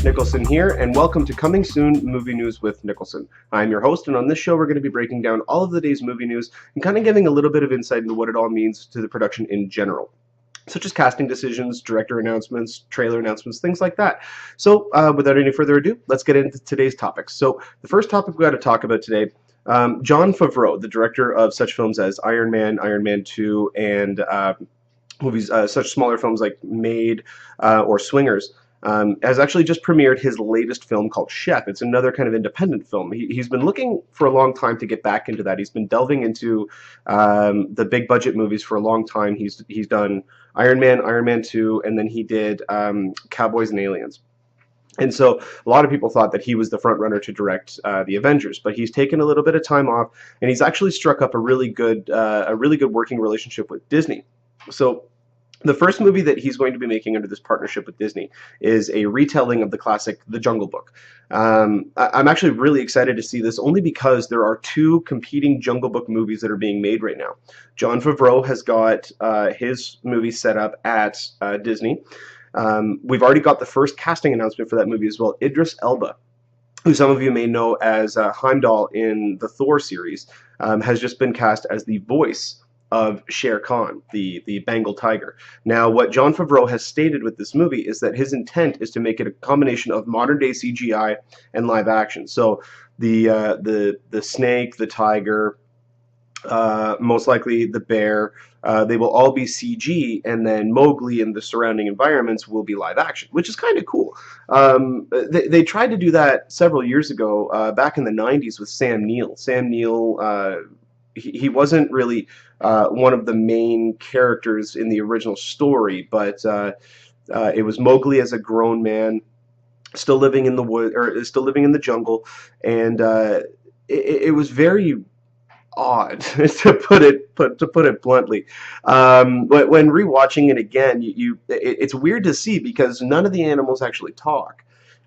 Niklsun here, and welcome to Coming Soon Movie News with Niklsun. I'm your host, and on this show we're going to be breaking down all of the day's movie news and kind of giving a little bit of insight into what it all means to the production in general, such as casting decisions, director announcements, trailer announcements, things like that. So without any further ado, let's get into today's topics. So the first topic we've got to talk about today, Jon Favreau, the director of such films as Iron Man, Iron Man 2, and movies, such smaller films like Made or Swingers, has actually just premiered his latest film called Chef. It's another kind of independent film. He's been looking for a long time to get back into that. He's been delving into the big budget movies for a long time. He's done Iron Man, Iron Man 2, and then he did Cowboys and Aliens. And so a lot of people thought that he was the front runner to direct the Avengers, but he's taken a little bit of time off, and he's actually struck up a really good working relationship with Disney. So the first movie that he's going to be making under this partnership with Disney is a retelling of the classic The Jungle Book. I'm actually really excited to see this only because there are two competing Jungle Book movies that are being made right now. Jon Favreau has got his movie set up at Disney. We've already got the first casting announcement for that movie as well. Idris Elba, who some of you may know as Heimdall in the Thor series, has just been cast as the voice of Shere Khan, the Bengal tiger. Now, what Jon Favreau has stated with this movie is that his intent is to make it a combination of modern-day CGI and live action. So the snake, the tiger, most likely the bear, they will all be CG, and then Mowgli and the surrounding environments will be live action, which is kind of cool. They tried to do that several years ago, back in the 90s with Sam Neill. Sam Neill, he wasn't really one of the main characters in the original story, but it was Mowgli as a grown man, still living in the wood, or still living in the jungle, and it was very odd to put it bluntly. But when rewatching it again, it's weird to see because none of the animals actually talk.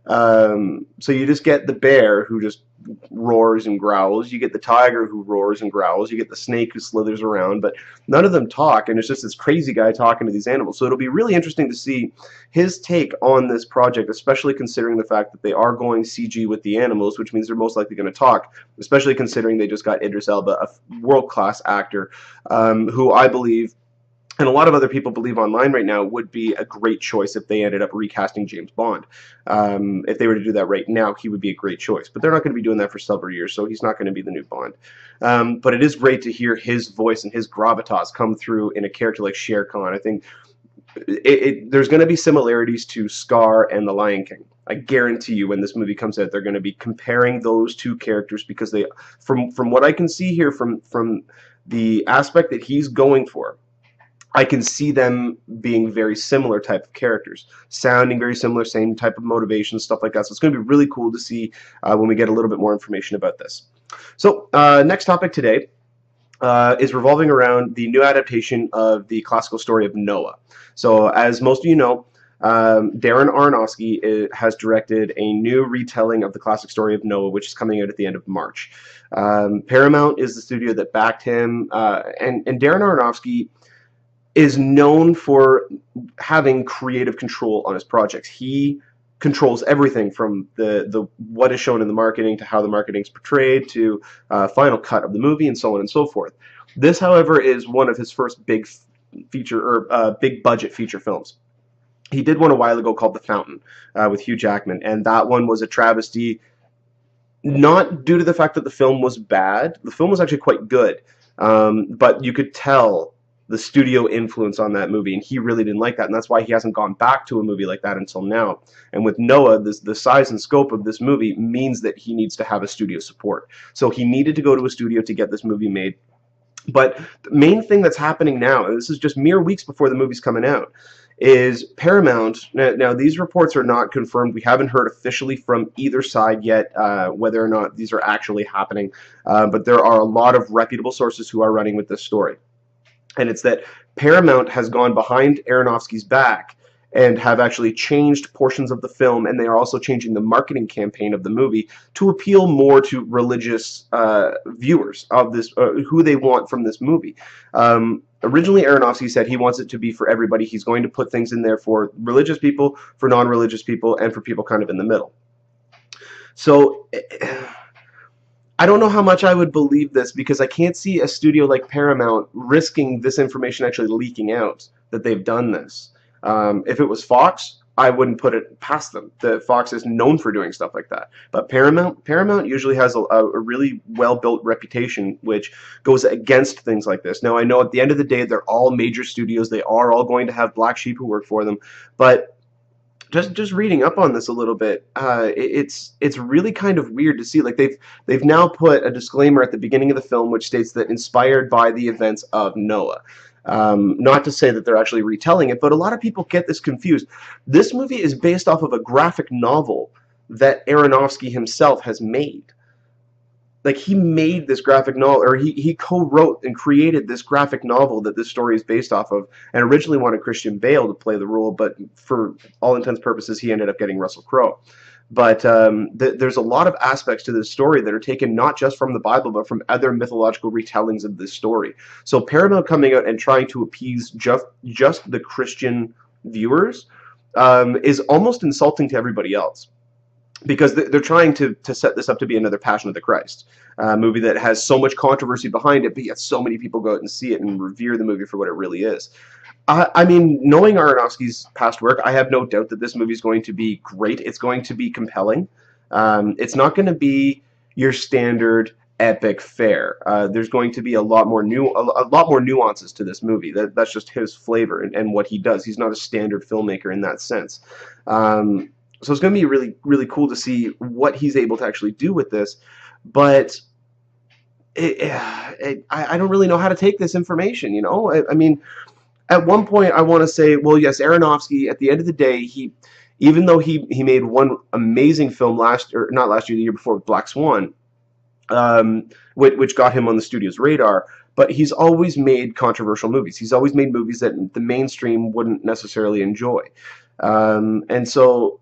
So you just get the bear who just roars and growls, you get the tiger who roars and growls, you get the snake who slithers around, but none of them talk, and it's just this crazy guy talking to these animals. So it'll be really interesting to see his take on this project, especially considering the fact that they are going CG with the animals, which means they're most likely going to talk, especially considering they just got Idris Elba, a world-class actor, who I believe, and a lot of other people believe online right now, would be a great choice if they ended up recasting James Bond. If they were to do that right now, he would be a great choice. But they're not going to be doing that for several years, so he's not going to be the new Bond. But it is great to hear his voice and his gravitas come through in a character like Shere Khan. I think there's going to be similarities to Scar and The Lion King. I guarantee you when this movie comes out, they're going to be comparing those two characters because they, from what I can see here, from the aspect that he's going for, I can see them being very similar type of characters, sounding very similar, same type of motivation, stuff like that. So it's going to be really cool to see when we get a little bit more information about this. So next topic today is revolving around the new adaptation of the classical story of Noah. So as most of you know, Darren Aronofsky has directed a new retelling of the classic story of Noah, which is coming out at the end of March. Paramount is the studio that backed him, and Darren Aronofsky is known for having creative control on his projects. He controls everything from the what is shown in the marketing to how the marketing is portrayed to final cut of the movie and so on and so forth. This, however, is one of his first big big budget feature films. He did one a while ago called The Fountain with Hugh Jackman, and that one was a travesty, not due to the fact that the film was bad. The film was actually quite good, but you could tell the studio influence on that movie, and he really didn't like that, and that's why he hasn't gone back to a movie like that until now. And with Noah, the size and scope of this movie means that he needs to have a studio support. So he needed to go to a studio to get this movie made. But the main thing that's happening now, and this is just mere weeks before the movie's coming out, is Paramount. Now these reports are not confirmed. We haven't heard officially from either side yet whether or not these are actually happening, but there are a lot of reputable sources who are running with this story. And it's that Paramount has gone behind Aronofsky's back and have actually changed portions of the film, and they are also changing the marketing campaign of the movie to appeal more to religious viewers of this, who they want from this movie. Originally, Aronofsky said he wants it to be for everybody. He's going to put things in there for religious people, for non-religious people, and for people kind of in the middle. So I don't know how much I would believe this, because I can't see a studio like Paramount risking this information actually leaking out that they've done this. If it was Fox, I wouldn't put it past them. The Fox is known for doing stuff like that. But Paramount usually has a really well-built reputation, which goes against things like this. Now, I know at the end of the day, they're all major studios. They are all going to have black sheep who work for them. But just reading up on this a little bit, it's really kind of weird to see. Like they've now put a disclaimer at the beginning of the film which states that inspired by the events of Noah. Not to say that they're actually retelling it, but a lot of people get this confused. This movie is based off of a graphic novel that Aronofsky himself has made. Like, he made this graphic novel, or he co-wrote and created this graphic novel that this story is based off of, and originally wanted Christian Bale to play the role, but for all intents and purposes, he ended up getting Russell Crowe. But there's a lot of aspects to this story that are taken not just from the Bible, but from other mythological retellings of this story. So Paramount coming out and trying to appease just the Christian viewers is almost insulting to everybody else, because they're trying to set this up to be another Passion of the Christ movie that has so much controversy behind it, but yet so many people go out and see it and revere the movie for what it really is. I mean, knowing Aronofsky's past work, I have no doubt that this movie is going to be great. It's going to be compelling. It's not going to be your standard epic fare. There's going to be a lot more nuances to this movie. That's just his flavor and what he does. He's not a standard filmmaker in that sense. So it's going to be really, really cool to see what he's able to actually do with this. But I don't really know how to take this information, you know? I mean, at one point I want to say, well, yes, Aronofsky, at the end of the day, even though he made one amazing film the year before, with Black Swan, which got him on the studio's radar, but he's always made controversial movies. He's always made movies that the mainstream wouldn't necessarily enjoy. And so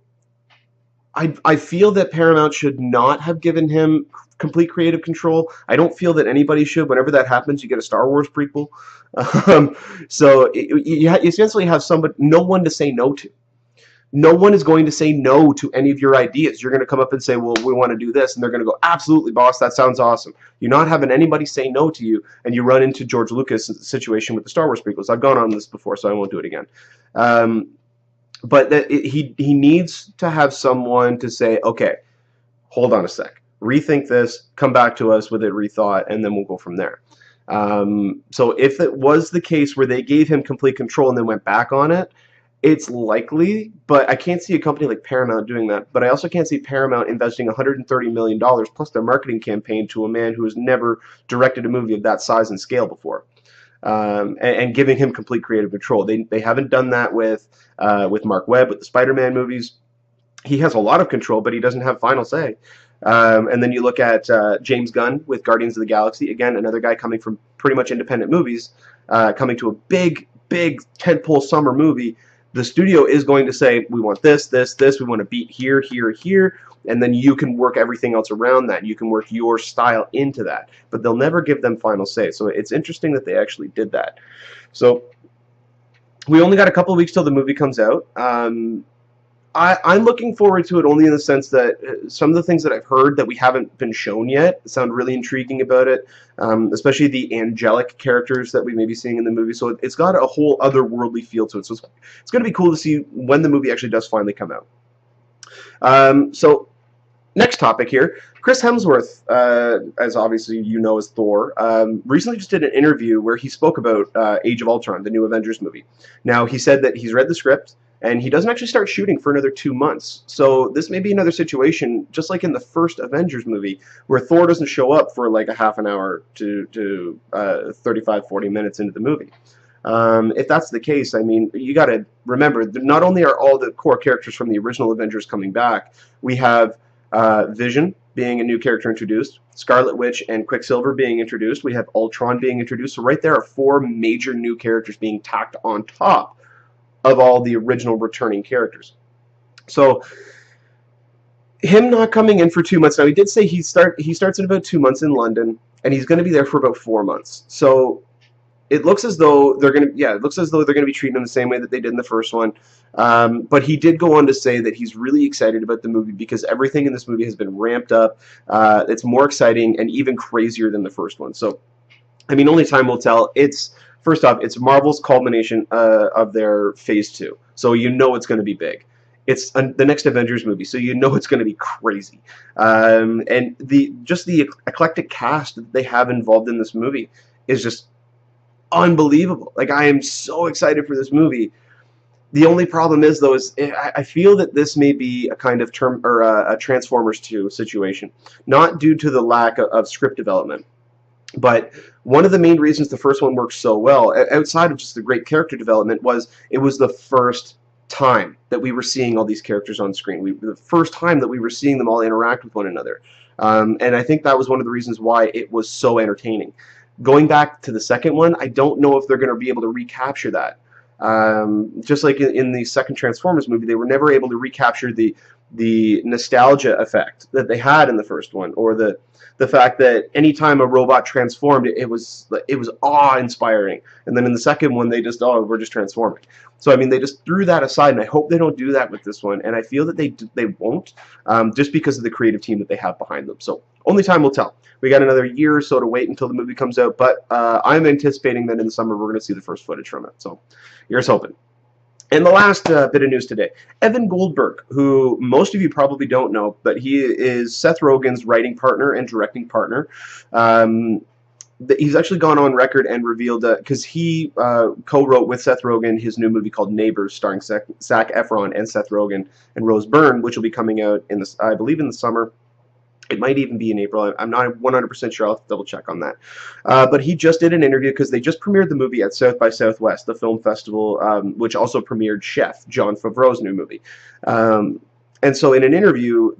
I feel that Paramount should not have given him complete creative control. I don't feel that anybody should. Whenever that happens, you get a Star Wars prequel. So you essentially have no one to say no to. No one is going to say no to any of your ideas. You're going to come up and say, well, we want to do this. And they're going to go, absolutely, boss, that sounds awesome. You're not having anybody say no to you, and you run into George Lucas' situation with the Star Wars prequels. I've gone on this before, so I won't do it again. But he needs to have someone to say, okay, hold on a sec, rethink this, come back to us with it rethought, and then we'll go from there. So if it was the case where they gave him complete control and then went back on it, it's likely, but I can't see a company like Paramount doing that. But I also can't see Paramount investing $130 million plus their marketing campaign to a man who has never directed a movie of that size and scale before. And giving him complete creative control. They haven't done that with Mark Webb, with the Spider-Man movies. He has a lot of control, but he doesn't have final say. And then you look at James Gunn with Guardians of the Galaxy. Again, another guy coming from pretty much independent movies, coming to a big tentpole summer movie. The studio is going to say, we want this, we want to beat here, here, here, and then you can work everything else around that. You can work your style into that. But they'll never give them final say. So it's interesting that they actually did that. So we only got a couple of weeks till the movie comes out. I'm looking forward to it only in the sense that some of the things that I've heard that we haven't been shown yet sound really intriguing about it, especially the angelic characters that we may be seeing in the movie. So it's got a whole otherworldly feel to it. So it's going to be cool to see when the movie actually does finally come out. So next topic here. Chris Hemsworth, as obviously you know as Thor, recently just did an interview where he spoke about Age of Ultron, the new Avengers movie. Now, he said that he's read the script, and he doesn't actually start shooting for another 2 months. So this may be another situation, just like in the first Avengers movie, where Thor doesn't show up for like a half an hour to 35, 40 minutes into the movie. If that's the case, I mean, you got to remember, not only are all the core characters from the original Avengers coming back, we have Vision being a new character introduced, Scarlet Witch and Quicksilver being introduced, we have Ultron being introduced. So right there are 4 major new characters being tacked on top of all the original returning characters. So him not coming in for 2 months. Now, he did say he starts in about 2 months in London, and he's going to be there for about 4 months. So it looks as though it looks as though they're gonna be treating him the same way that they did in the first one. But he did go on to say that he's really excited about the movie because everything in this movie has been ramped up. It's more exciting and even crazier than the first one. So, I mean, only time will tell. It's first off, it's Marvel's culmination of their Phase 2, so you know it's going to be big. It's the next Avengers movie, so you know it's going to be crazy. And the eclectic cast that they have involved in this movie is just unbelievable. Like, I am so excited for this movie. The only problem is, though, is I feel that this may be a kind of a Transformers 2 situation, not due to the lack of script development, but one of the main reasons the first one worked so well, outside of just the great character development, was it was the first time that we were seeing all these characters on screen. The first time that we were seeing them all interact with one another. And I think that was one of the reasons why it was so entertaining. Going back to the second one, I don't know if they're going to be able to recapture that. Just like in the second Transformers movie, they were never able to recapture the nostalgia effect that they had in the first one, or the fact that anytime a robot transformed, it was awe-inspiring. And then in the second one, they just, oh, we're just transforming. So I mean, they just threw that aside, and I hope they don't do that with this one. And I feel that they won't, just because of the creative team that they have behind them. So only time will tell. We got another year or so to wait until the movie comes out, but I'm anticipating that in the summer we're going to see the first footage from it. So here's hoping. And the last bit of news today, Evan Goldberg, who most of you probably don't know, but he is Seth Rogen's writing partner and directing partner. He's actually gone on record and revealed because he co-wrote with Seth Rogen his new movie called Neighbors, starring Zac Efron and Seth Rogen and Rose Byrne, which will be coming out I believe in the summer. It might even be in April. I'm not 100% sure. I'll have to double check on that. But he just did an interview because they just premiered the movie at South by Southwest, the film festival, which also premiered Chef, Jon Favreau's new movie. And so in an interview,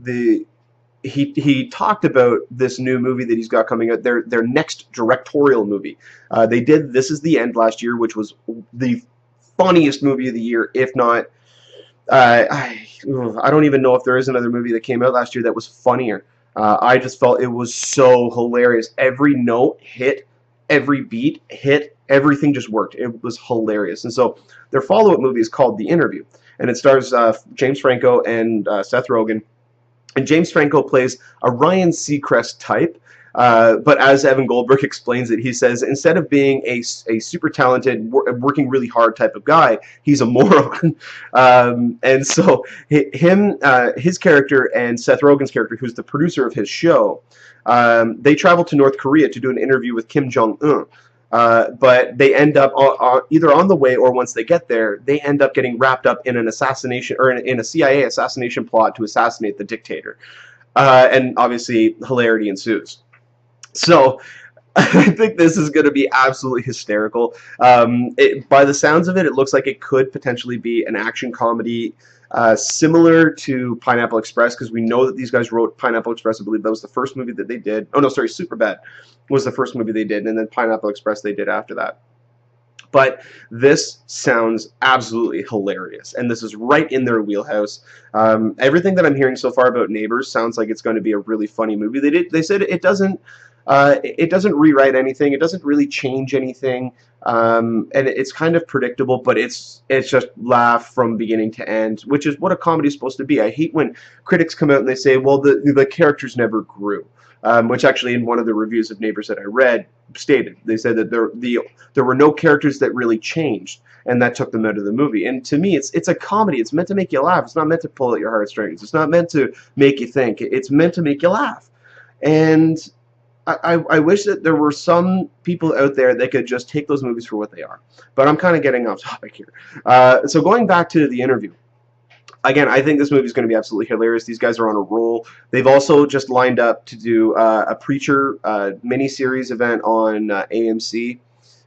he talked about this new movie that he's got coming out, their next directorial movie. They did This Is the End last year, which was the funniest movie of the year, if not... I don't even know if there is another movie that came out last year that was funnier. I just felt it was so hilarious. Every note hit, every beat hit, everything just worked. It was hilarious. And so their follow-up movie is called The Interview, and it stars James Franco and Seth Rogen. And James Franco plays a Ryan Seacrest type, but as Evan Goldberg explains it, he says instead of being a super talented, working really hard type of guy, he's a moron. And so his character and Seth Rogen's character, who's the producer of his show, they travel to North Korea to do an interview with Kim Jong-un. But they end up either on the way or once they get there, they end up getting wrapped up in an assassination or in a CIA assassination plot to assassinate the dictator. And obviously, hilarity ensues. So I think this is going to be absolutely hysterical. By the sounds of it, it looks like it could potentially be an action comedy similar to Pineapple Express, because we know that these guys wrote Pineapple Express. I believe that was the first movie that they did. Oh, no, sorry, Superbad was the first movie they did, and then Pineapple Express they did after that. But this sounds absolutely hilarious, and this is right in their wheelhouse. Everything that I'm hearing so far about Neighbors sounds like it's going to be a really funny movie. They said it doesn't rewrite anything. It doesn't really change anything, and it's kind of predictable. But it's just laugh from beginning to end, which is what a comedy is supposed to be. I hate when critics come out and they say, "Well, the characters never grew," which actually in one of the reviews of Neighbors that I read stated, they said that there were no characters that really changed, and that took them out of the movie. And to me, it's a comedy. It's meant to make you laugh. It's not meant to pull at your heartstrings. It's not meant to make you think. It's meant to make you laugh. And I wish that there were some people out there that could just take those movies for what they are. But I'm kind of getting off topic here. So going back to The Interview. Again, I think this movie is going to be absolutely hilarious. These guys are on a roll. They've also just lined up to do a Preacher mini-series event on AMC,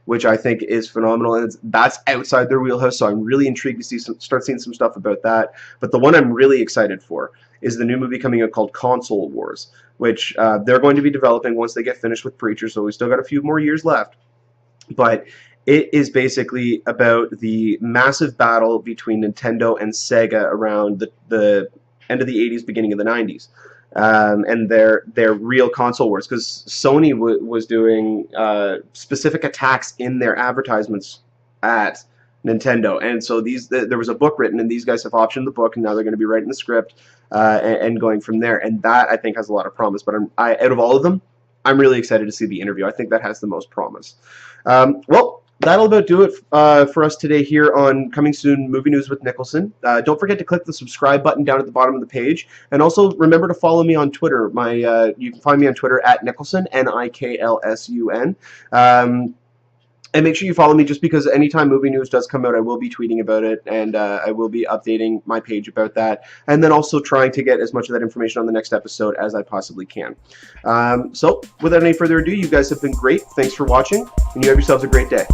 which I think is phenomenal. And that's outside their wheelhouse, so I'm really intrigued to start seeing some stuff about that. But the one I'm really excited for is the new movie coming out called Console Wars, which they're going to be developing once they get finished with Preacher, so we still got a few more years left. But it is basically about the massive battle between Nintendo and Sega around the end of the 80s, beginning of the 90s. and their real console wars, because Sony was doing specific attacks in their advertisements at Nintendo, and so there was a book written, and these guys have optioned the book, and now they're going to be writing the script and going from there, and that I think has a lot of promise. But out of all of them, I'm really excited to see the interview. I think that has the most promise. Well, that'll about do it for us today here on Coming Soon Movie News with Niklsun. Don't forget to click the subscribe button down at the bottom of the page, and also remember to follow me on Twitter. You can find me on Twitter at Niklsun, Niklsun. And make sure you follow me, just because anytime movie news does come out, I will be tweeting about it, and I will be updating my page about that, and then also trying to get as much of that information on the next episode as I possibly can. So, without any further ado, you guys have been great. Thanks for watching, and you have yourselves a great day.